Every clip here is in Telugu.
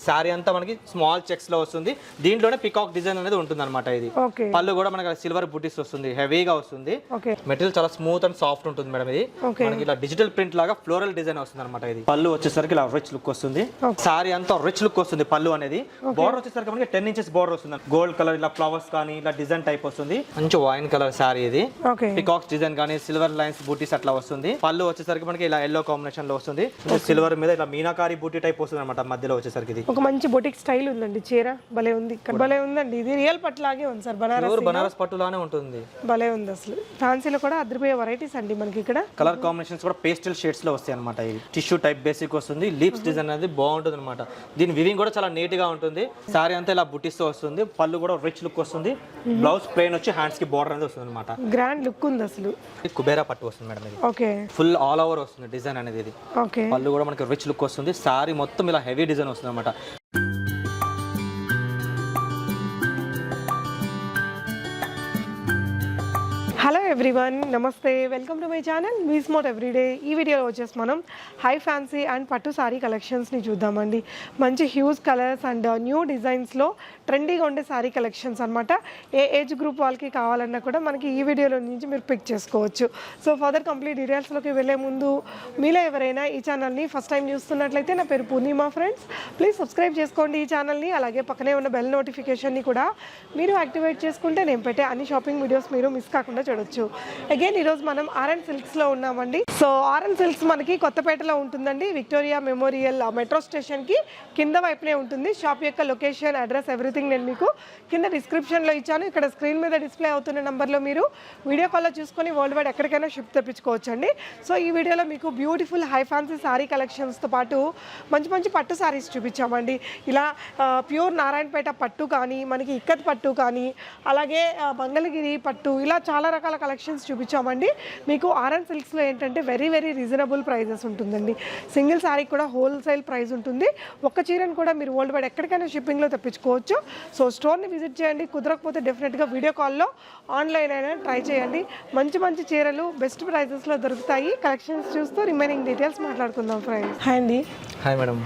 సారీ అంతా మనకి స్మాల్ చెక్స్ లో వస్తుంది. దీంట్లోనే పికాక్ డిజైన్ అనేది ఉంటుంది అనమాట. ఇది పళ్ళు కూడా మనకి సిల్వర్ బుటీస్ వస్తుంది, హెవీగా వస్తుంది. మెటీరియల్ చాలా స్మూత్ అండ్ సాఫ్ట్ ఉంటుంది మేడం. ఇది మనకి ఇలా డిజిటల్ ప్రింట్ లాగా ఫ్లోరల్ డిజైన్ వస్తుంది అనమాట. ఇది పళ్ళు వచ్చేసరికి ఇలా రిచ్ లుక్ వస్తుంది. సారీ అంతా రిచ్ లుక్ వస్తుంది. పళ్ళు అనేది బోర్డర్ వచ్చేసరికి మనకి 10 ఇంచెస్ బోర్డర్ వస్తుంది. గోల్డ్ కలర్ ఇలా ఫ్లవర్స్ కానీ ఇలా డిజైన్ టైప్ వస్తుంది. మంచి వైన్ కలర్ సారీ ఇది. పికాక్స్ డిజైన్ కానీ సిల్వర్ లైన్స్ బూటీస్ అట్లా వస్తుంది. పళ్ళు వచ్చేసరికి మనకి ఇలా ఎల్లో కాంబినేషన్ లో వస్తుంది. సిల్వర్ మీద ఇలా మీనాకారి బూటీ టైప్ వస్తుంది అనమాట. మధ్యలో వచ్చేసరికి ఇది ఒక మంచి బొటిక్ స్టైల్ ఉందండి. చీర భలే ఉంది, భలే ఉందండి. ఇది రియల్ పట్టు లాగే ఉంది సార్, బనారస్ పట్టు లానే ఉంటుంది. భలే ఉంది అసలు. ఫ్యాన్సీలో కూడా అదిరిపోయే వెరైటీస్ అండి మనకి ఇక్కడ. కలర్ కాంబినేషన్స్ కూడా పేస్టల్ షేడ్స్ లో వస్తాయి అనమాట. ఇది టిష్యూ టైప్ బేసిక్ వస్తుంది. లీప్స్ డిజైన్ అనేది బాగుంటుంది అనమాట. దీని వివింగ్ కూడా చాలా నీట్ గా ఉంటుంది. సారీ అంతా ఇలా బుటీస్ తో వస్తుంది. పళ్ళు కూడా రిచ్ లుక్ వస్తుంది. బ్లౌజ్ ప్లెయిన్ వచ్చి హ్యాండ్స్ కి బోర్డర్ అనేది వస్తుంది అనమాట. గ్రాండ్ లుక్ ఉంది అసలు. కుబేరా పట్టు వస్తుంది మేడం. ఇది ఓకే, ఫుల్ ఆల్ ఓవర్ వస్తుంది డిజైన్ అనేది. ఇది ఓకే, పళ్ళు కూడా మనకి రిచ్ లుక్ వస్తుంది. సారీ మొత్తం ఇలా హెవీ డిజైన్ వస్తుంది అనమాట. హలో ఎవ్రీవన్, నమస్తే, welcome to my channel me smart everyday. ఈ వీడియోలో వచ్చేసి మనం హై ఫ్యాన్సీ అండ్ పట్టు సారీ కలెక్షన్స్ని చూద్దామండి. మంచి హ్యూజ్ కలర్స్ అండ్ న్యూ డిజైన్స్లో ట్రెండీగా ఉండే సారీ కలెక్షన్స్ అనమాట. ఏ ఏజ్ గ్రూప్ వాళ్ళకి కావాలన్నా కూడా మనకి ఈ వీడియోలో నుంచి మీరు పిక్ చేసుకోవచ్చు. సో ఫర్దర్ కంప్లీట్ డీటెయిల్స్లోకి వెళ్ళే ముందు మీలో ఎవరైనా ఈ ఛానల్ని ఫస్ట్ టైం చూస్తున్నట్లయితే, నా పేరు పూర్ణిమ ఫ్రెండ్స్, ప్లీజ్ సబ్స్క్రైబ్ చేసుకోండి ఈ ఛానల్ని. అలాగే పక్కనే ఉన్న బెల్ నోటిఫికేషన్ని కూడా మీరు యాక్టివేట్ చేసుకుంటే నేను పెట్టే అన్ని షాపింగ్ వీడియోస్ మీరు మిస్ కాకుండా చూడొచ్చు. అగైన్ ఈరోజు మనం ఆర్ఎన్ సిల్క్స్లో ఉన్నామండి. సో ఆర్ఎన్ సిల్క్స్ మనకి కొత్తపేటలో ఉంటుందండి. విక్టోరియా మెమోరియల్ మెట్రో స్టేషన్కి కింద వైపునే ఉంటుంది. షాప్ యొక్క లొకేషన్, అడ్రస్, ఎవ్రీథింగ్ నేను మీకు కింద డిస్క్రిప్షన్లో ఇచ్చాను. ఇక్కడ స్క్రీన్ మీద డిస్ప్లే అవుతున్న నెంబర్లో మీరు వీడియో కాల్లో చూసుకొని వరల్డ్ వైడ్ ఎక్కడికైనా షిప్ తెప్పించుకోవచ్చండి. సో ఈ వీడియోలో మీకు బ్యూటిఫుల్ హై ఫ్యాన్సీ సారీ కలెక్షన్స్తో పాటు మంచి మంచి పట్టు సారీస్ చూపించామండి. ఇలా ప్యూర్ నారాయణపేట పట్టు కానీ, మనకి ఇక్కత్ పట్టు కానీ, అలాగే మంగళగిరి పట్టు, ఇలా చాలా రకాల కలెక్షన్స్ చూపించామండి. మీకు ఆర్ఎన్ సిల్క్స్లో ఏంటంటే వెరీ వెరీ రీజనబుల్ ప్రైజెస్ ఉంటుందండి. సింగిల్ సారీ కూడా హోల్సేల్ ప్రైస్ ఉంటుంది. ఒక్క చీరను కూడా మీరు వరల్డ్ వైడ్ ఎక్కడికైనా షిప్పింగ్లో తెప్పించుకోవచ్చు. సో స్టోర్ని విజిట్ చేయండి. కుదరకపోతే డెఫినెట్గా వీడియో కాల్లో ఆన్లైన్ అయినా ట్రై చేయండి. మంచి మంచి చీరలు బెస్ట్ ప్రైజెస్లో దొరుకుతాయి. కలెక్షన్స్ చూస్తూ రిమైనింగ్ డీటెయిల్స్ మాట్లాడుకుందాం ఫ్రెండ్స్. హాయ్ అండి. హాయ్ మేడం,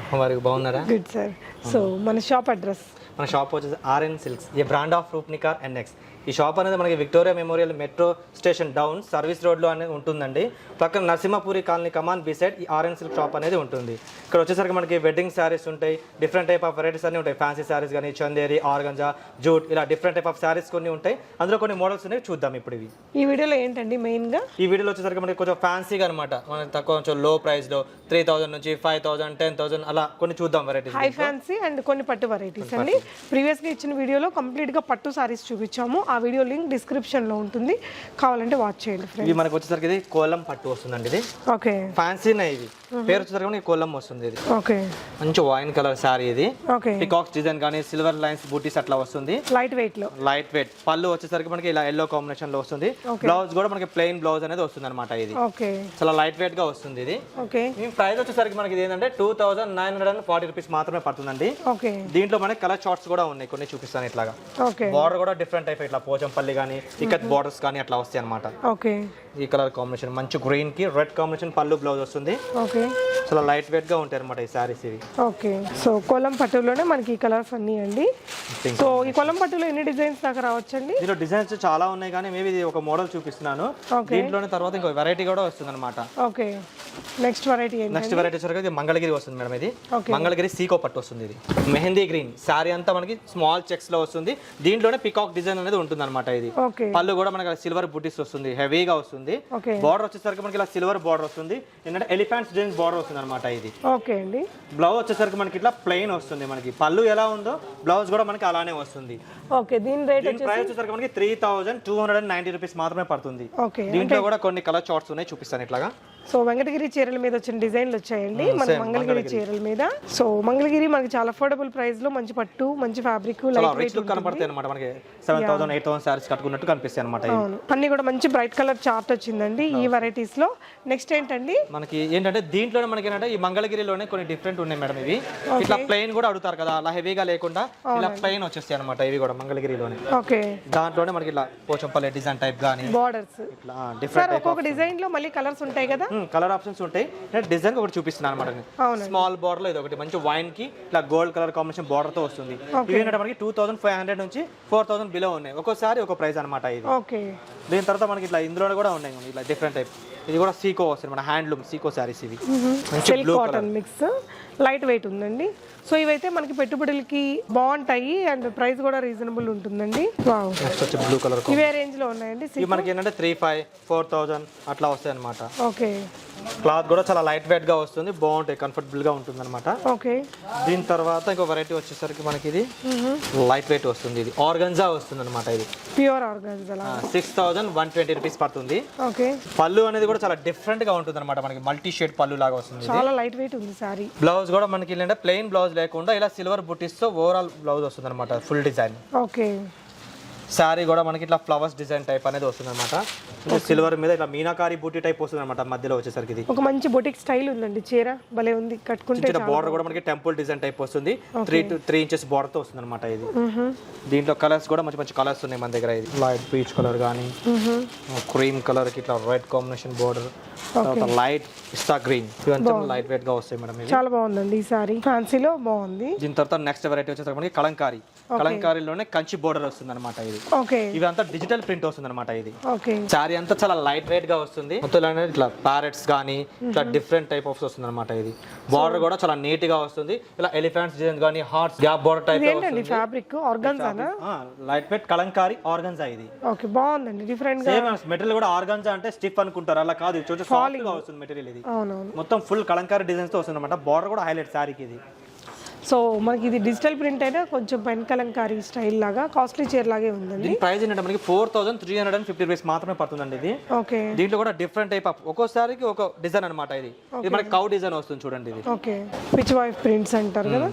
బాగున్నారా? Good sir. సో మన షాప్ అడ్రస్, మన షాప్ వచ్చేసి RN silks, a brand of Roopnikar NX. ఈ షాప్ అనేది మనకి Victoria memorial metro station down service రోడ్లో అనేది ఉంటుందండి. పక్కన నరసింహపురి కాలనీ కమాన్ బిసైడ్ ఈ ఆర్ఎన్ సిల్క్ షాప్ అనేది ఉంటుంది. ఇక్కడ వచ్చేసరికి మనకి వెడ్డింగ్ శారీస్ ఉంటాయి, డిఫరెంట్ టైప్ ఆఫ్ వెరైటీస్ అన్నీ ఉంటాయి. ఫ్యాన్సీ శారీస్ కానీ, చందేరి, ఆర్గంజా, జూట్, ఇలా డిఫరెంట్ టైప్ ఆఫ్ శారీస్ కొన్ని ఉంటాయి. అందులో కొన్ని మోడల్స్ ఉన్నాయి, చూద్దాం ఇప్పుడు. ఇవి ఈ వీడియోలో ఏంటండి మెయిన్గా? ఈ వీడియోలో వచ్చేసరికి మనకి కొంచెం ఫ్యాన్సీగా అనమాట. మనకి తక్కువ కొంచెం లో ప్రైస్లో 3000 నుంచి 5000, 10,000 అలా కొన్ని చూద్దాం వెరైటీస్. హై ఫ్యాన్సీ అండ్ కొన్ని పట్టు వెరైటీస్ అండి. ప్రీవియస్గా ఇచ్చిన వీడియోలో కంప్లీట్గా పట్టు సారీస్ చూపించాము. ఆ వీడియో లింక్ డిస్క్రిప్షన్లో ఉంటుంది, కావాలంటే వాచ్ చేయండి. ఇది మనకి వచ్చేసరికి ఇది కోలం పట్టు వస్తుందండి. ఇది ఓకే, ఫ్యాన్సీనే. ఇది పేరు వచ్చేసరికి మనకి కోలం వస్తుంది. ఇది ఓకే, మంచి వైన్ కలర్ సారీ. ఇది ఓకే, పికాక్స్ డిజైన్ కానీ సిల్వర్ లైన్స్ బూటీస్ అట్లా వస్తుంది. లైట్ వెయిట్ లో, లైట్ వెయిట్. పళ్ళు వచ్చేసరికి మనకి ఇలా ఎల్లో కాంబినేషన్ లో వస్తుంది. బ్లౌజ్ కూడా మనకి ప్లెయిన్ బ్లౌజ్ అనేది వస్తుంది అనమాట. ఇది ఓకే, చాలా లైట్ వెయిట్ గా వస్తుంది. ఇది ఓకే. ఈ ప్రైస్ వచ్చేసరికి మనకి ఇది ఏంటంటే 2940 రూపీస్ మాత్రమే పడుతుందండి. ఓకే. దీంట్లో మనకి కలర్ చార్ట్స్ కూడా ఉన్నాయి, కొన్ని చూపిస్తాను. ఇట్లాగా ఓకే, బార్డర్ కూడా డిఫరెంట్ టైప్, ఇట్లా పోచంపల్లి కానీ ఇక్కత్ బార్డర్స్ కానీ అట్లా వస్తాయి అనమాట. ఓకే. ఈ కలర్ కాంబినేషన్ మంచి గ్రీన్ కి రెడ్ కాంబినేషన్ పళ్ళు బ్లౌజ్ వస్తుంది. ఓకే, చాలా లైట్ వెయిట్ గా ఉంటాయి అనమాట ఈ సారీస్. ఇవి ఓకే. సో కోలం పట్టులోనే మనకి ఈ కలర్స్ అన్నీ అండి. సో ఈ కోలం పట్టులో ఎన్ని డిజైన్స్ దాకా రావచ్చండి? దీంట్లో డిజైన్స్ చాలా ఉన్నాయి, కానీ మేబీ ఇది ఒక మోడల్ చూపిస్తున్నాను. దీంట్లోనే తర్వాత ఇంకో వెరైటీ కూడా వస్తుంది అనమాట. ఓకే. నెక్స్ట్ వెరైటీ వచ్చేసరికి ఇది మంగళగిరి వస్తుంది మేడం. ఇది మంగళగిరి సీకో పట్టు వస్తుంది. ఇది మెహందీ గ్రీన్ సారీ అంతా మనకి స్మాల్ చెక్స్ లో వస్తుంది. దీంట్లోనే పికాక్ డిజైన్ అనేది ఉంటుంది అనమాట. ఇది పళ్ళు కూడా మనకి సిల్వర్ బుటీస్ వస్తుంది, హెవీగా వస్తుంది. బార్డర్ వచ్చేసరికి మనకి ఇలా సిల్వర్ బార్డర్ వస్తుంది. ఏంటంటే ఎలిఫెంట్స్ డిజైన్ బార్డర్ వస్తుంది అనమాట. ఇది ఓకే అండి. బ్లౌజ్ వచ్చేసరికి మనకి ఇట్లా ప్లెయిన్ వస్తుంది. మనకి పళ్ళు ఎలా ఉందో బ్లౌజ్ కూడా మనకి అలానే వస్తుంది. ఓకే. దీని రేట్ ప్రైస్ వచ్చేసరికి మనకి 3290 రూపీస్ మాత్రమే పడుతుంది. దీంట్లో కూడా కొన్ని కలర్ చార్ట్స్ ఉన్నాయి, చూపిస్తాను ఇట్లాగా. సో వెంకటగిరి చీరల మీద వచ్చిన డిజైన్లు వచ్చాయండి మన మంగళగిరి చీరల మీద. సో మంగళగిరి మనకి చాలా అఫోర్డబుల్ ప్రైస్ లో మంచి పట్టు, మంచి ఫ్యాబ్రిక్, లైట్ వెయిట్ కనబడతాయి అనమాట. మనకి 7000, 8000 సారీస్ కట్టుకున్నట్టు కనిపిస్తాయి అనమాట. అన్ని కూడా మంచి బ్రైట్ కలర్ చార్ట్ వచ్చిందండి ఈ వెరైటీస్ లో. నెక్స్ట్ ఏంటండి మనకి ఏంటంటే దీంట్లోనే మనకి ఏంటంటే ఈ మంగళగిరిలోనే కొన్ని డిఫరెంట్ ఉన్నాయి మేడం. ఇవి ఇట్లా ప్లెయిన్ కూడా అడుగుతారు కదా, అలా హెవీగా లేకుండా ఇలా ప్లెయిన్ వచ్చేస్తాయి అనమాట. ఇవి కూడా మంగళగిరిలోనే. ఓకే. దాంట్లోనే మనకి ఇలా పోచంపల్లి డిజైన్ టైప్ గానీ బోర్డర్స్ ఇట్లా డిఫరెంట్ ఒక్కొక్క డిజైన్ లో మళ్ళీ కలర్స్ ఉంటాయి కదా. కలర్ ఆప్షన్స్ ఉంటాయి. నేను డిజైన్ ఒకటి చూపిస్తున్నాను అనమాట. స్మాల్ బార్డర్ లో ఇది ఒకటి మంచి వైన్ కి ఇట్లా గోల్డ్ కలర్ కాంబినేషన్ బార్డర్ తో వస్తుంది. ఇవి ఏంటంటే మనకి 2500 నుంచి 4000 బిలో ఉన్నాయి. ఒక్కోసారి ఒక ప్రైస్ అనమాట ఇది. దీని తర్వాత మనకి ఇట్లా ఇందులో కూడా ఉన్నాయి ఇట్లా డిఫరెంట్ టైప్. ఇది కూడా సీకో వస్తుంది మన హ్యాండ్లూమ్ సీకో సారీస్ ఇవి. Silk cotton mix light weight ఉందండి. సో ఇవైతే మనకి పెట్టుబడులకి బాగుంటాయి అండ్ ప్రైస్ కూడా రీజనబుల్ ఉంటుందండి. వావ్. నెక్స్ట్ వచ్చి బ్లూ కలర్. ఇవే రేంజ్ లో ఉన్నాయండి. ఇవి మనకి ఏంటంటే 3500 4000 అట్లా వస్తాయి అనమాట. ఓకే. క్లాత్ కూడా చాలా లైట్ వెయిట్ గా వస్తుంది, బాగుంటాయి, కంఫర్టబుల్ గా ఉంటుంది అనమాట. ఓకే. దీని తర్వాత ఇంకో వెరైటీ వచ్చేసరికి మనకి ఇది లైట్ వెయిట్ వస్తుంది. ఇది ఆర్గన్జా వస్తుంది అనమాట. ఇది ప్యూర్ ఆర్గన్జా 6120 రూపీస్ పడుతుంది. ఓకే. పళ్ళు అనేది కూడా చాలా డిఫరెంట్ గా ఉంటుంది అనమాట. మనకి మల్టీ షేడ్ పళ్ళు లాగా వస్తుంది. చాలా లైట్ వెయిట్ ఉంది సారీ. బ్లౌజ్ కూడా మనకి ఏంటంటే ప్లెయిన్ బ్లౌజ్ లేకుండా ఇలా సిల్వర్ బుటీస్ తో ఓవరాల్ బ్లౌజ్ వస్తుంది అనమాట, ఫుల్ డిజైన్. ఓకే. శారీ కూడా మనకి ఇట్లా ఫ్లవర్స్ డిజైన్ టైప్ అనేది వస్తుంది అనమాట. సిల్వర్ మీద ఇట్లా మీనాకారి బూటీ టైప్ వస్తుంది అనమాట. మధ్యలో వచ్చేసరికి ఇది ఒక మంచి బొటిక్ స్టైల్ ఉందండి. చీర భలే ఉంది, కట్టుకుంటే. బార్డర్ కూడా మనకి టెంపుల్ డిజైన్ టైప్ వస్తుంది. 3 ఇంచెస్ బార్డర్ తో వస్తుంది అనమాట ఇది. దీంట్లో కలర్స్ కూడా మంచి మంచి కలర్స్ ఉన్నాయి మన దగ్గర. ఇది లైట్ పీచ్ కలర్ కానీ క్రీమ్ కలర్ కి ఇట్లా రెడ్ కాంబినేషన్ బార్డర్, లైట్ పిస్తా గ్రీన్, ఇవంతా లైట్ వెయిట్ గా వస్తాయి మేడం. ఇది చాలా బాగుందండి ఈ సారీ, ఫ్యాన్సీలో బాగుంది. దీని తర్వాత నెక్స్ట్ వెరైటీ వచ్చేసరికి మనకి కలంకారీ. కలంకారీలోనే కంచి బోర్డర్ వస్తుంది అనమాట. ఇది ఇవి అంతా డిజిటల్ ప్రింట్ వస్తుంది అనమాట. ఇది సారీ అంతా చాలా లైట్ వెయిట్ గా వస్తుంది. మొత్తం ఇట్లా ప్యారెట్స్ కానీ ఇట్లా డిఫరెంట్ టైప్ ఆఫ్ వస్తుంది అనమాట. ఇది బార్డర్ కూడా చాలా నీట్ గా వస్తుంది. ఇలా ఎలిఫెంట్స్ డిజైన్ కానీ హార్ట్స్ గ్యాప్ బార్డర్ టైప్ వస్తుంది. ఫ్యాబ్రిక్ ఆర్గాన్జానా, లైట్ వెయిట్ కలంకారీ ఆర్గాన్జా. ఇది ఓకే, బాగుందండి, డిఫరెంట్ గా. సేమ్ మెటీరియల్ కూడా ఆర్గాన్జా అంటే స్టిఫ్ అనుకుంటారు, అలా కాదు. చూడండి సాఫ్ట్ గా వస్తుంది మెటీరియల్. ఇది మొత్తం ఫుల్ కలంకారీ డిజైన్స్ తో వస్తుంది అనమాట. బార్డర్ కూడా హైలైట్ సారీకి ఇది. సో మనకి ఇది డిజిటల్ ప్రింట్ అయినా కొంచెం పెన్ కలంకారీ స్టైల్ లాగా కాస్ట్లీ చీర లాగే ఉందండి. దీని ప్రైస్ ఏంటంటే మనకి 4350 రూపీస్ మాత్రమే పడుతుందండి. ఇది ఓకే. దీంట్లో కూడా డిఫరెంట్ టైప్ ఆఫ్ ఒక్కోసారికి ఒక డిజైన్ అనమాట. ఇది మనకి కౌ డిజైన్ వస్తుంది చూడండి. ఇది ఓకే, పిచ్ వైఫ్ ప్రింట్స్ అంటారు కదా.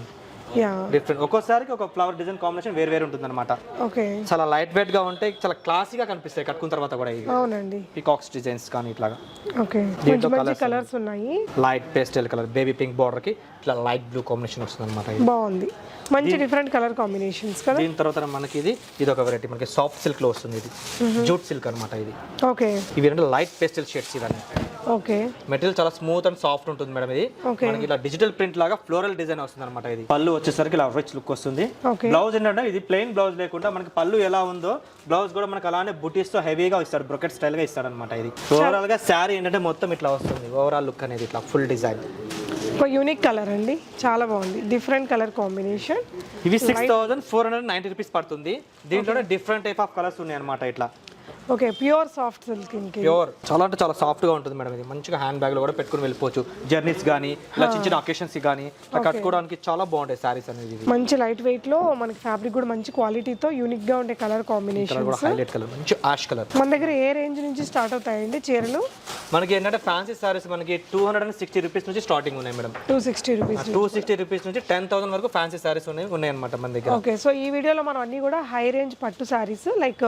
డిఫరెంట్ ఒక్కోసారికి ఒక ఫ్లవర్ డిజైన్ కాంబినేషన్ వేరు వేరు ఉంటుంది అనమాట. ఓకే. చాలా లైట్ వెయిట్ గా ఉంటాయి, చాలా క్లాసీగా కనిపిస్తాయి కట్టుకున్న తర్వాత కూడా. ఇది అవునండి, పీకాక్స్ డిజైన్స్ కానీ ఇట్లాగా. ఓకే. దీంట్లో కలర్స్ ఉన్నాయి. Light pastel colour, baby pink border కి ఇట్లా లైట్ బ్లూ కాంబినేషన్ వస్తుంది అనమాట. బాగుంది, మంచి డిఫరెంట్ కలర్ కాంబినేషన్స్ కదా. దీని తర్వాత మనకి ఇది ఒక వెరైటీ మనకి సాఫ్ట్ సిల్క్ లో వస్తుంది. ఇది జూట్ సిల్క్ అనమాట. ఇది ఓకే. ఇవి రెండు లైట్ పేస్టల్ షేడ్స్ ఇవన్నీ. ఓకే. మెటీరియల్ చాలా స్మూత్ అండ్ సాఫ్ట్ ఉంటుంది మేడం. ఇది మనకి ఇలా డిజిటల్ ప్రింట్ లాగా ఫ్లోరల్ డిజైన్ వస్తుంది అనమాట. ఇది పళ్ళు వచ్చేసరికి ఇలా రిచ్ లుక్ వస్తుంది. బ్లౌజ్ ఏంటంటే ఇది ప్లెయిన్ బ్లౌజ్ లేకుండా మనకి పళ్ళు ఎలా ఉందో బ్లౌజ్ కూడా మనకి అలానే బుటీస్ తో హెవీగా ఇస్తాడు, బ్రొకెట్ స్టైల్ గా ఇస్తాడు అనమాట. ఇది ఓవరాల్ గా శారీ ఏంటంటే మొత్తం ఇట్లా వస్తుంది. ఓవరాల్ లుక్ అనేది ఇట్లా ఫుల్ డిజైన్. ఒక యూనిక్ కలర్ అండి, చాలా బాగుంది, డిఫరెంట్ కలర్ కాంబినేషన్. ఇవి 6490 రూపీస్ పడుతుంది. దీంట్లోనే డిఫరెంట్ టైప్ ఆఫ్ కలర్స్ ఉన్నాయి అనమాట. ఇట్లా okay, pure soft silk. Pure చాలా అంటే చాలా సాఫ్ట్ గా ఉంటుంది మేడం. ఇది మంచిగా హ్యాండ్ బ్యాగ్ లో కూడా పెట్టుకుని వెళ్ళిపోవచ్చు. జర్నీస్ కానీ ఇలా చిన్న చిన్న అకేషన్స్ కానీ కట్టుకోవడానికి చాలా బాగుంటాయి సారీస్ అనేది. మంచి లైట్ వెయిట్ లో మనకి ఫ్యాబ్రిక్ కూడా మంచి క్వాలిటీతో యూనిక్ గా ఉండే కలర్ కాంబినేషన్. హైలైట్ కలర్, మంచి యాష్ కలర్. మన దగ్గర ఏ రేంజ్ నుంచి స్టార్ట్ అవుతాయండి చీరలు? మనకి ఏంటంటే ఫ్యాన్సీ సారీస్ మనకి 260 రూపీస్ నుంచి స్టార్టింగ్ ఉన్నాయి మేడం. 260 రూపీస్ 260 రూపీస్ నుంచి 10,000 వరకు ఫ్యాన్సీ సారీస్ ఉన్నాయి అనమాట మన దగ్గర. ఓకే. సో ఈ వీడియోలో మనం అన్ని కూడా హై రేంజ్ పట్టు సారీస్, లైక్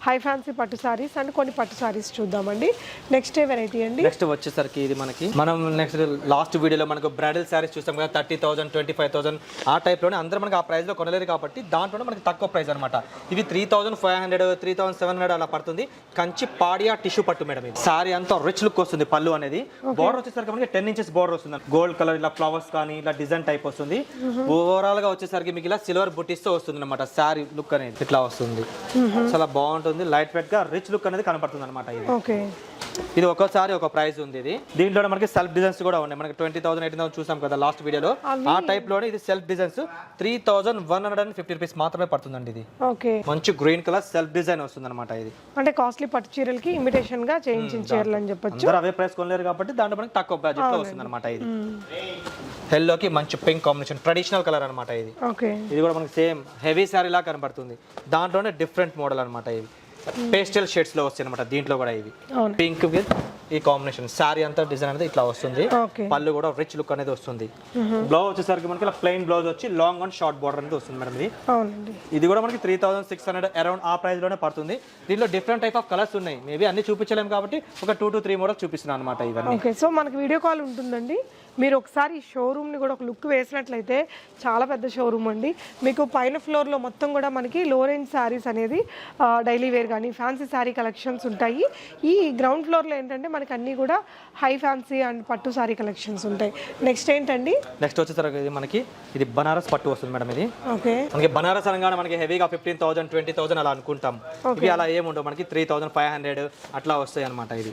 హై ఫ్యాన్సీ పట్టు సారీస్ అండ్ కొన్ని పట్టు సారీస్ చూద్దామండి. నెక్స్ట్ వెరైటీ అండి. నెక్స్ట్ వచ్చేసరికి ఇది మనకి మనం నెక్స్ట్ లాస్ట్ వీడియోలో మనకు బ్రైడల్ సారీస్ చూస్తాం కదా, 30,000 25,000 ఆ టైప్ లోనే. అందరూ మనకి ఆ ప్రైస్ లో కొనలేరు కాబట్టి దాంట్లోనే మనకి తక్కువ ప్రైస్ అనమాట. ఇవి 3,500 3,700 అలా పడుతుంది. కంచి పాడియా టిష్యూ పట్టు మేడం. ఇది సారీ అంతా రిచ్ లుక్ వస్తుంది. పళ్ళు అనేది బోర్డర్ వచ్చేసరికి మనకి 10 ఇంచెస్ బోర్డర్ వస్తుంది. గోల్డ్ కలర్ ఇలా ఫ్లవర్స్ కానీ ఇలా డిజైన్ టైప్ వస్తుంది. ఓవరాల్ గా వచ్చేసరికి మీకు ఇలా సిల్వర్ బుటీస్ తో వస్తుంది అనమాట. సారీ లుక్ అనేది ఇట్లా వస్తుంది, చాలా బాగుంటుంది. లైట్ వెయిట్ గా రిచ్ లుక్ అనేది కనపడుతుంది అనమాట. ఇది ఒక్కోసారి ఒక ప్రైస్ ఉంది. ఇది దీంట్లో మనకి సెల్ఫ్ డిజైన్స్ కూడా ఉన్నాయి. మనకి 20,000 18,000 చూసాం కదా లాస్ట్ వీడియోలో. ఆ టైప్ లోనే ఇది సెల్ఫ్ డిజైన్స్ 3,150 రూపీస్ మాత్రమే పడుతుందండి. ఇది మంచి గ్రీన్ కలర్ సెల్ఫ్ డిజైన్ వస్తుంది అనమాట. ఇది అంటే కాస్ట్లీ పట్టు చీరలకి ఇమిటేషన్ గా చేయించిన చీరలు అని చెప్పొచ్చు. అవే ప్రైస్ కొనలేరు కాబట్టి దాంట్లో మనకి తక్కువ బడ్జెట్ లో వస్తుంది అనమాట. ఇది ఎల్లోకి మంచి పింక్ కాంబినేషన్, ట్రెడిషనల్ కలర్ అనమాట. ఇది కూడా మనకి సేమ్ హెవీ శారీ లా కనబడుతుంది. దాంట్లోనే డిఫరెంట్ మోడల్ అనమాట. ఇది పేస్టల్ షేడ్స్ లో వస్తాయి అనమాట. దీంట్లో కూడా ఇవి పింక్ విత్ ఈ కాంబినేషన్ శారీ అంతా డిజైన్ అనేది ఇట్లా వస్తుంది. పళ్ళు కూడా రిచ్ లుక్ అనేది వస్తుంది. బ్లౌజ్ వచ్చేసరికి మనకి ఇలా ప్లెయిన్ బ్లౌజ్ వచ్చి లాంగ్ అండ్ షార్ట్ బార్డర్ అనేది వస్తుంది మేడం. ఇది కూడా మనకి 3,600 అరౌండ్ ఆ ప్రైస్ లోనే పడుతుంది. దీంట్లో డిఫరెంట్ టైప్ ఆఫ్ కలర్స్ ఉన్నాయి. మేబీ అన్ని చూపించలేము కాబట్టి ఒక 2 to 3 మోడల్స్ చూపిస్తున్నాను అనమాట. ఇవన్నీ సో మనకి వీడియో కాల్ ఉంటుందండి. మీరు ఒకసారి షోరూమ్ని కూడా ఒక లుక్ వేసినట్లయితే చాలా పెద్ద షోరూమ్ అండి. మీకు పైన ఫ్లోర్లో మొత్తం కూడా మనకి లో రేంజ్ శారీస్ అనేది డైలీ వేర్ కానీ ఫ్యాన్సీ శారీ కలెక్షన్స్ ఉంటాయి. ఈ గ్రౌండ్ ఫ్లోర్లో ఏంటంటే మనకి అన్నీ కూడా హై ఫ్యాన్సీ అండ్ పట్టు శారీ కలెక్షన్స్ ఉంటాయి. నెక్స్ట్ ఏంటండి? నెక్స్ట్ వచ్చేసరికి మనకి ఇది బనారస్ పట్టు వస్తుంది మేడం. ఇది ఓకే, మనకి బనారస్ అనగానే మనకి హెవీగా 15,000 20,000 అలా అనుకుంటాం. ఇవి అలా ఏముండవు, మనకి 3,500 అట్లా వస్తాయి అనమాట. ఇది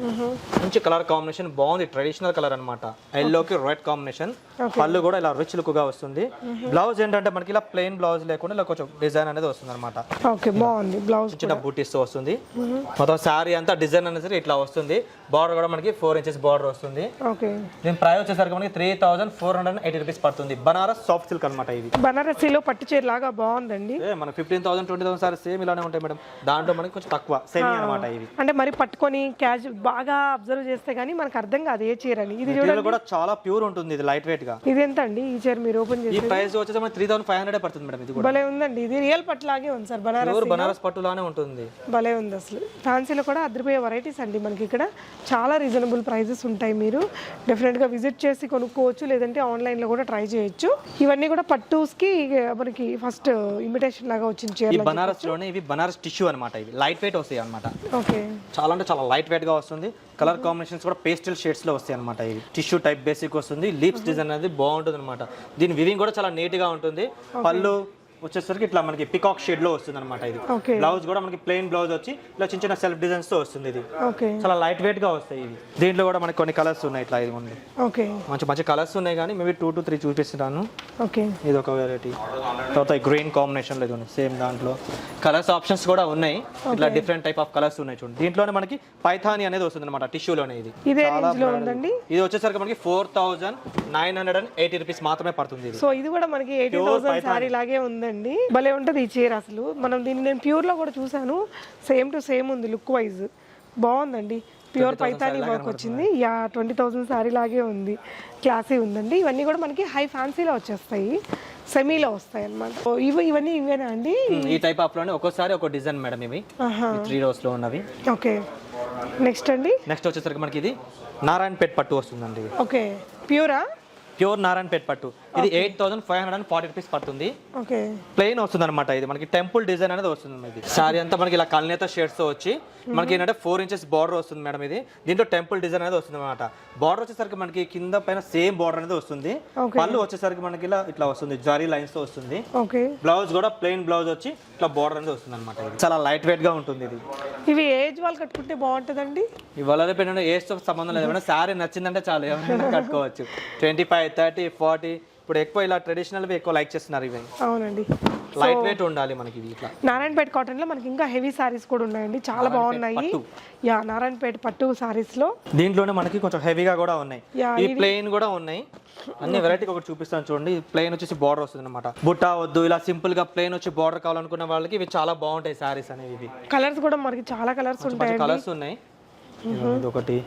మంచి కలర్ కాంబినేషన్ బాగుంది, ట్రెడిషనల్ కలర్ అనమాట. ఎల్లోకి రెడ్ కాంబినేషన్. పళ్ళు కూడా ఇలా రిచ్ లుక్ గా వస్తుంది. బ్లౌజ్ ఏంటంటే మనకి ఇలా ప్లెయిన్ బ్లౌజ్ లేకుండా ఇలా కొంచెం డిజైన్ అనేది వస్తుంది అనమాట. ఓకే, బాగుంది. బ్లౌజ్ చిన్న బూటీస్ తో వస్తుంది. మొత్తం శారీ అంతా డిజైన్ అనేది ఇట్లా వస్తుంది. బార్డర్ కూడా మనకి 4 inches బార్డర్ వస్తుంది. ఓకే, దీని ప్రైస్ వచ్చేసరికి మనకి 3,480 రూపీస్ పడుతుంది. బనారస్ సాఫ్ట్ సిల్క్ అనమాట. ఇది బనారసీలో పట్టు చీర లాగా బాగుందండి. మన 15,000 20,000 సారీ సేమ్ ఇలానే ఉంటాయి మేడం. దాంట్లో మనకి కొంచెం తక్కువ సెమీ అనమాట. ఇవి అంటే మరి పట్టుకొని క్యాజువల్ బాగా అబ్జర్వ్ చేస్తే గానీ మనకు అర్థం కాదు ఏ చీర అని. ఇది చూడండి కూడా చాలా ప్యూర్ ఉంటుంది. ఇది లైట్ వెయిట్ గా. ఇది ఎంత అండి ఈ చీర మీరు ఓపెన్ చేసి? ఈ ప్రైస్ వచ్చేసి మనకి 3,500 పడుతుంది మేడం. ఇది కూడా భలే ఉందండి. ఇది రియల్ పట్టు లాగే ఉంది సార్. బనారస్ పట్టు లానే ఉంటుంది. భలే ఉంది అసలు. ఫ్యాన్సీలో కూడా అదిరిపోయే వెరైటీస్ అండి మనకి ఇక్కడ. చాలా రీజనబుల్ ప్రైజెస్ ఉంటాయి. మీరు డెఫినెట్గా విజిట్ చేసి కొనుక్కోవచ్చు, లేదంటే ఆన్లైన్లో కూడా ట్రై చేయొచ్చు. ఇవన్నీ కూడా పట్టూస్కి మనకి ఫస్ట్ ఇమిటేషన్ లాగా వచ్చిన చీర. ఈ బనారస్ లోనే ఇవి బనారస్ టిష్యూ అనమాట. ఇవి లైట్ వెయిట్ వస్తాయి అనమాట. ఓకే, చాలా అంటే చాలా లైట్ వెయిట్ గా వస్తుంది. కలర్ కాంబినేషన్స్ కూడా పేస్టల్ షేడ్స్ లో వస్తాయి అనమాట. ఇవి టిష్యూ టైప్ బేసిక్ వస్తుంది. లీప్స్ డిజైన్ అనేది బాగుంటుంది అనమాట. దీని వివింగ్ కూడా చాలా నీట్ గా ఉంటుంది. పళ్ళు వచ్చేసరికి ఇట్లా మనకి పికాక్ షేడ్ లో వస్తుంది అనమాట. ఇది బ్లౌజ్ కూడా మనకి ప్లెయిన్ బ్లౌజ్ వచ్చి ఇలా చిన్న చిన్న సెల్ఫ్ డిజైన్స్ తో వస్తుంది. ఇది చాలా లైట్ వెయిట్ గా వస్తాయి. ఇవి దీంట్లో కూడా మనకి కొన్ని కలర్స్ ఉన్నాయి. ఇట్లా ఇది ఉంది. ఓకే, మంచి మంచి కలర్స్ ఉన్నాయి, కానీ మేబీ 2 to 3 చూపిస్తున్నాను. ఓకే, ఇది ఒక వెరైటీ. తర్వాత గ్రీన్ కాంబినేషన్ లో ఉంది. సేమ్ దాంట్లో కలర్స్ ఆప్షన్స్ కూడా ఉన్నాయి. ఇట్లా డిఫరెంట్ టైప్ ఆఫ్ కలర్స్ ఉన్నాయి చూడండి. దీంట్లోనే మనకి పైథాని అనేది వస్తుంది అనమాట. టిష్యూలోనే ఇది. ఇది వచ్చేసరికి మనకి 4,980 రూపీస్ మాత్రమే పడుతుంది. సో ఇది కూడా మనకి 80,000 సారీ లాగే ఉందండి. భలే ఉంటది ఈ చీర అసలు. మనం దీన్ని నేను ప్యూర్ లో కూడా చూసాను. సేమ్ టు సేమ్ ఉంది లుక్ వైజ్. బాగుందండి. ప్యూర్ పైతాని వర్క్ వచ్చింది. 20,000 సారీ లాగే ఉంది. క్లాసీ ఉందండి. ఇవన్నీ కూడా మనకి హై ఫ్యాన్సీలో వచ్చేస్తాయి, సెమీలో వస్తాయి అన్నమాట. ఇవన్నీ ఇవేనా అండి? ఈ టైప్ ఆఫ్ లోనే ఒక్కోసారి ఒక డిజైన్ మేడం. ఇవి 3 rows లో ఉన్నవి. ఓకే, నెక్స్ట్ అండి. నెక్స్ట్ వచ్చేసరికి మనకి ఇది నారాయణపేట్ పట్టు వస్తుందండి. ఓకే, ప్యూరా? ప్యూర్ నారాయణపేట్ పట్టు. ఇది 8,540 రూపీస్ పడుతుంది. ఓకే, ప్లెయిన్ వస్తుంది అనమాట. ఇది మనకి టెంపుల్ డిజైన్ అనేది వస్తుంది. ఇది సారీ అంతా మనకి ఇలా కల్నేత షేడ్స్ తో వచ్చి మనకి ఏంటంటే 4 inches బార్డర్ వస్తుంది మేడం. ఇది దీంట్లో టెంపుల్ డిజైన్ అనేది వస్తుంది అనమాట. బార్డర్ వచ్చేసరికి మనకి కింద పైన సేమ్ బార్డర్ అనేది వస్తుంది. పళ్ళు వచ్చేసరికి మనకి ఇట్లా వస్తుంది, జారీ లైన్స్ తో వస్తుంది. బ్లౌజ్ కూడా ప్లెయిన్ బ్లౌజ్ వచ్చి ఇట్లా బార్డర్ అనేది వస్తుంది అనమాట. చాలా లైట్ వెయిట్ గా ఉంటుంది. ఇది ఇవి ఏజ్ వాళ్ళు కట్టుకుంటే బాగుంటుందండి. ఇవాళ రేపు ఏజ్ తో సంబంధం లేదు మేడం. సారీ నచ్చిందంటే చాలు, ఎవరైనా కట్టుకోవచ్చు. 25, 30, 40 ఇప్పుడు ఎక్కువ ఇలా ట్రెడిషనల్ ఎక్కువ లైక్ చేస్తున్నారు. ఇవి అవునండి, లైట్ వెయిట్ ఉండాలి మనకి. ఇట్లా నారాయణపేట కాటన్ లో మనకి ఇంకా హెవీ సారీస్ కూడా ఉన్నాయండి. చాలా బాగున్నాయి. నారాయణపేట పట్టు సారీస్ లో దీంట్లోనే మనకి కొంచెం హెవీగా కూడా ఉన్నాయి. ఈ ప్లెయిన్ కూడా ఉన్నాయి. అన్ని వెరైటీ ఒకటి చూపిస్తాను చూడండి. ప్లెయిన్ వచ్చేసి బార్డర్ వస్తుంది అనమాట. బుట్ట వద్దు, ఇలా సింపుల్ గా ప్లెయిన్ వచ్చి బార్డర్ కావాలనుకున్న వాళ్ళకి ఇవి చాలా బాగుంటాయి సారీస్ అనేవి. కలర్స్ కూడా మనకి చాలా కలర్స్ ఉంటాయి. కలర్స్ ఉన్నాయి. ఒకటి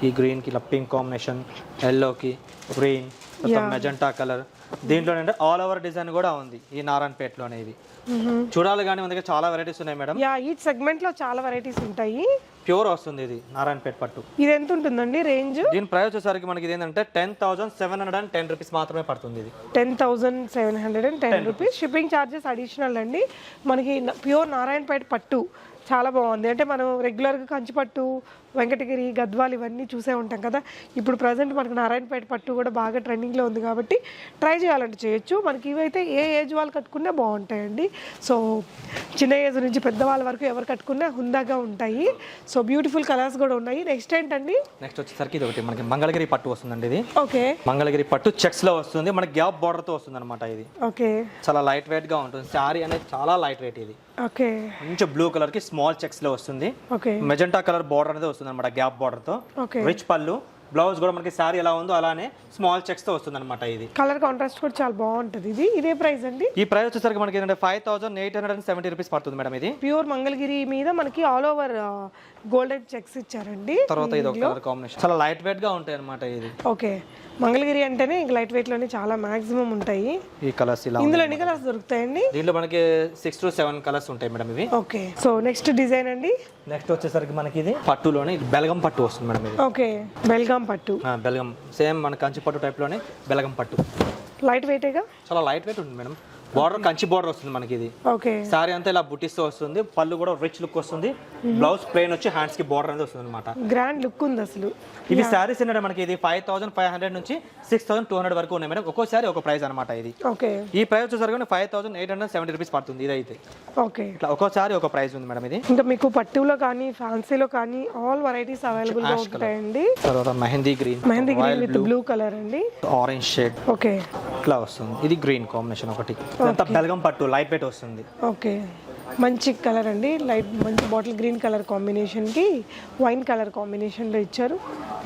ఈ గ్రీన్ కి ఇలా పింక్ కాంబినేషన్, ఎల్లో కి గ్రీన్, మెజెంటా కలర్. దీంట్లో ఆల్ ఓవర్ డిజైన్ కూడా ఉంది ఈ నారాయణపేట లోనే. ఇది చూడాలి కానీ మన దగ్గర చాలా వెరైటీస్ ఉన్నాయి మేడం. ఈ సెగ్మెంట్ లో చాలా వెరైటీస్ ఉంటాయి. ప్యూర్ వస్తుంది ఇది నారాయణపేట పట్టు. ఇది ఎంత ఉంటుందండి రేంజ్? దీని ప్రైస్ వచ్చేసరికి మనకి ఏంటంటే 10,710 రూపీస్ మాత్రమే పడుతుంది. ఇది 10,710 రూపీస్. షిప్పింగ్ ఛార్జెస్ అడిషనల్ అండి. మనకి ప్యూర్ నారాయణపేట పట్టు చాలా బాగుంది. అంటే మనం రెగ్యులర్గా కంచిపట్టు, వెంకటగిరి, గద్వాల్ ఇవన్నీ చూసే ఉంటాం కదా. ఇప్పుడు ప్రజెంట్ మనకు నారాయణపేట పట్టు కూడా బాగా ట్రెండింగ్లో ఉంది కాబట్టి ట్రై చేయాలంటే చేయొచ్చు. మనకి ఇవైతే ఏ ఏజ్ వాళ్ళు కట్టుకున్నా బాగుంటాయండి. సో చిన్న ఏజ్ నుంచి పెద్దవాళ్ళ వరకు ఎవరు కట్టుకున్నా హుందాగా ఉంటాయి. సో బ్యూటిఫుల్ కలర్స్ కూడా ఉన్నాయి. నెక్స్ట్ ఏంటండి? నెక్స్ట్ వచ్చేసరికి ఇది ఒకటి మనకి మంగళగిరి పట్టు వస్తుందండి. ఇది ఓకే, మంగళగిరి పట్టు చెక్స్ లో వస్తుంది. మనకి గ్యాప్ బార్డర్ తో వస్తుంది అనమాట. ఇది ఓకే, చాలా లైట్ వెయిట్ గా ఉంటుంది. సారీ అనేది చాలా లైట్ వెయిట్. ఇది ఓకే, మంచి బ్లూ కలర్ కి స్మాల్ చెక్స్ లో వస్తుంది. ఓకే, మెజెంటా కలర్ బార్డర్ అనేది వస్తుంది అనమాట, గ్యాప్ బార్డర్ తో. రిచ్ పళ్ళు, బ్లౌజ్ కూడా మనకి సారీ ఎలా ఉందో అలానే స్మాల్ చెక్స్ తో వస్తుంది అనమాట. ఇది కలర్ కాంట్రాస్ట్ కూడా చాలా బాగుంటుంది. ఇది ఇదే ప్రైస్ అండి? ఈ ప్రైస్ వచ్చేసరికి మనకి 5,870 రూపీస్ పడుతుంది మేడం. ఇది ప్యూర్ మంగళగిరి మీద మనకి ఆల్ ఓవర్ గోల్డెన్ చెక్స్ ఇచ్చారండి. తర్వాత ఇది ఒక కలర్ కాంబినేషన్, చాలా లైట్ వెయిట్ గా ఉంటాయి అనమాట. ఇది ఓకే, మంగళగిరి అంటేనే ఇంక లైట్ వెయిట్ లోనే చాలా మాక్సిమం ఉంటాయి. ఈ కలర్స్ ఇలా. ఇందులో ఎన్ని కలర్స్ దొరుకుతాయండి? దీంట్లో మనకి 6 to 7 కలర్స్ ఉంటాయి మేడం. ఇవి ఓకే. సో నెక్స్ట్ డిజైన్ అండి? నెక్స్ట్ వచ్చేసరికి మనకి ఇది పట్టులోనే బెల్గం పట్టు వస్తుంది మేడం. ఇది ఓకే, బెల్గం బెల్గాం పట్టు, బెల్గం సేమ్ మన కంచి పట్టు టైప్లోనే బెల్గం పట్టు. లైట్ వెయిటేగా, చాలా లైట్ వెయిట్ ఉంది మేడం. బార్డర్ కంచి బార్డర్ వస్తుంది మనకి. ఇది ఓకే సారీ అంతా ఇలా బుట్టిస్తో వస్తుంది. పళ్ళు కూడా రిచ్ లుక్ వస్తుంది. బ్లౌజ్ ప్లెయిన్ వచ్చి హ్యాండ్స్ కి బార్డర్ అనేది వస్తుంది అనమాట. గ్రాండ్ లుక్ ఉంది అసలు. ఇవి సారీస్ ఏంటంటే మనకి ఇది 5500 నుంచి 6200 వరకు ఉన్నాయి మేడం. ఒక్కో సారీ ఒక ప్రైస్ అనమాట. ఇది ఓకే ఈ ప్రైస్ వచ్చేసరికి 5870 రూపీస్ పడుతుంది. ఇదైతే ఓకే ఇట్లా ఒక్కో సారీ ఒక ప్రైస్ ఉంది మేడం. ఇది ఇంకా మీకు పట్టులో కానీ ఫ్యాన్సీలో కానీ ఆల్ వెరైటీస్ అవైలబుల్ గా ఉంటాయండి. తర్వాత mehndi green with blue colour అండి, ఆరెంజ్ షేడ్ ఓకే ఇట్లా వస్తుంది. ఇది గ్రీన్ కాంబినేషన్ ఒకటి. బెల్గం పట్టు లైట్ వెయిట్ వస్తుంది. ఓకే మంచి కలర్ అండి, లైట్ మంచి బాటిల్ గ్రీన్ కలర్ కాంబినేషన్కి వైన్ కలర్ కాంబినేషన్లో ఇచ్చారు,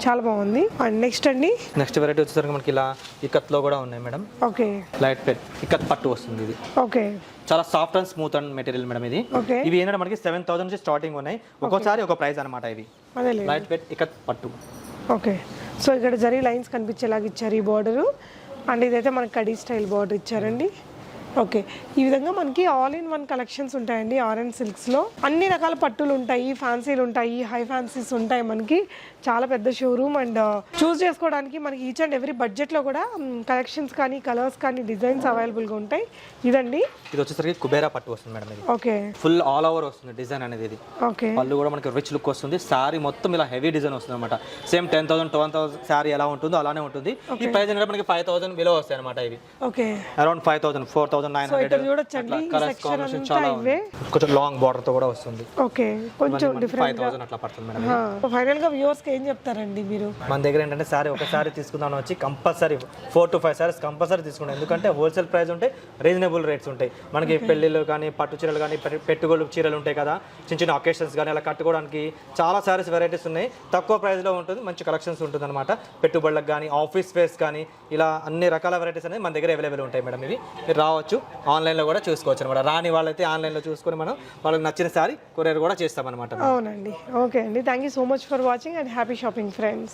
చాలా బాగుంది. అండ్ నెక్స్ట్ అండి, నెక్స్ట్ వెరైటీ వచ్చేసరికి మనకి ఇలా ఇక్కత్లో కూడా ఉన్నాయి madam. Okay light weight ikat పట్టు వస్తుంది. ఇది ఓకే చాలా soft and smooth and material madam. ఇది ఓకే ఇవి ఏంటంటే మనకి 7000 నుంచి స్టార్టింగ్ ఉన్నాయి. ఒక్కోసారి ఒక ప్రైస్ అనమాట. ఇవి అదే లైట్ వెయిట్ ఇక్కత్ పట్టు. ఓకే సో ఇక్కడ జరీ లైన్స్ కనిపించేలాగా ఇచ్చారు ఈ బార్డరు. అండ్ ఇదైతే మనకి కడీ స్టైల్ బార్డర్ ఇచ్చారండి. ఓకే ఈ విధంగా మనకి ఆల్ ఇన్ వన్ కలెక్షన్స్ ఉంటాయండి. ఆరెంజ్ సిల్క్స్లో అన్ని రకాల పట్టులు ఉంటాయి, ఫ్యాన్సీలు ఉంటాయి, హై ఫ్యాన్సీస్ ఉంటాయి. మనకి చాలా పెద్ద షోరూమ్ అండ్ చూస్ చేసుకోవడానికి మనకి ఈచ్ అండ్ ఎవ్రీ బడ్జెట్లో కూడా కలెక్షన్స్ కానీ కలర్స్ కానీ డిజైన్స్ అవైలబుల్గా ఉంటాయి. ఇదండి ఇది వచ్చేసరికి కుబేరా పట్టు వస్తుంది మేడం. ఇది ఓకే ఫుల్ ఆల్ ఓవర్ వస్తుంది డిజైన్ అనేది. ఇది ఓకే పళ్ళు కూడా మనకి రిచ్ లుక్ వస్తుంది. సారీ మొత్తం ఇలా హెవీ డిజైన్ వస్తుంది అనమాట. సేమ్ 10,000 12,000 సారీ ఎలా ఉంటుందో అలానే ఉంటుంది. ఈ ప్రైస్ ఏంటంటే మనకి 5000 బిలో వస్తాయి అనమాట. ఇవి ఓకే అరౌండ్ 5000 4900 చూడొచ్చండి. చాలా కొంచెం లాంగ్ బార్డర్ తో కూడా వస్తుంది. ఓకే కొంచెం డిఫరెంట్ 5000 అట్లా పడుతుంది మేడం. ఫైనల్ గా వ్యూవర్స్ కి ఏం చెప్తారండి మీరు? మన దగ్గర ఏంటంటే సారీ ఒకసారి తీసుకుందాం వచ్చి కంపల్సరీ 4 to 5 సారీస్ కంపల్సరీ తీసుకుంటాం. ఎందుకంటే హోల్సేల్ ప్రైస్ ఉంటాయి, రీజనబుల్ రేట్స్ ఉంటాయి. మనకి పెళ్లిళ్ళు కానీ పట్టు చీరలు కానీ పెట్టుకోలు చీరలు ఉంటాయి కదా, చిన్న చిన్న అకేషన్స్ కానీ అలా కట్టుకోవడానికి చాలా సారీస్ వెరైటీస్ ఉన్నాయి. తక్కువ ప్రైస్లో ఉంటుంది, మంచి కలెక్షన్స్ ఉంటుంది అనమాట. పెట్టుబడులకు కానీ ఆఫీస్ వేర్స్ కానీ ఇలా అన్ని రకాల వెరైటీస్ అనేది మన దగ్గర అవైలబుల్ ఉంటాయి మేడం. ఇవి మీరు రావచ్చు, ఆన్లైన్లో కూడా చూసుకోవచ్చు అనమాట. రాని వాళ్ళైతే ఆన్లైన్లో చూసుకొని మనం వాళ్ళకి నచ్చిన సారీ కొరియర్ కూడా చేస్తామన్నమాట. అవునండి. ఓకే అండి, thank you so much for watching and happy shopping friends.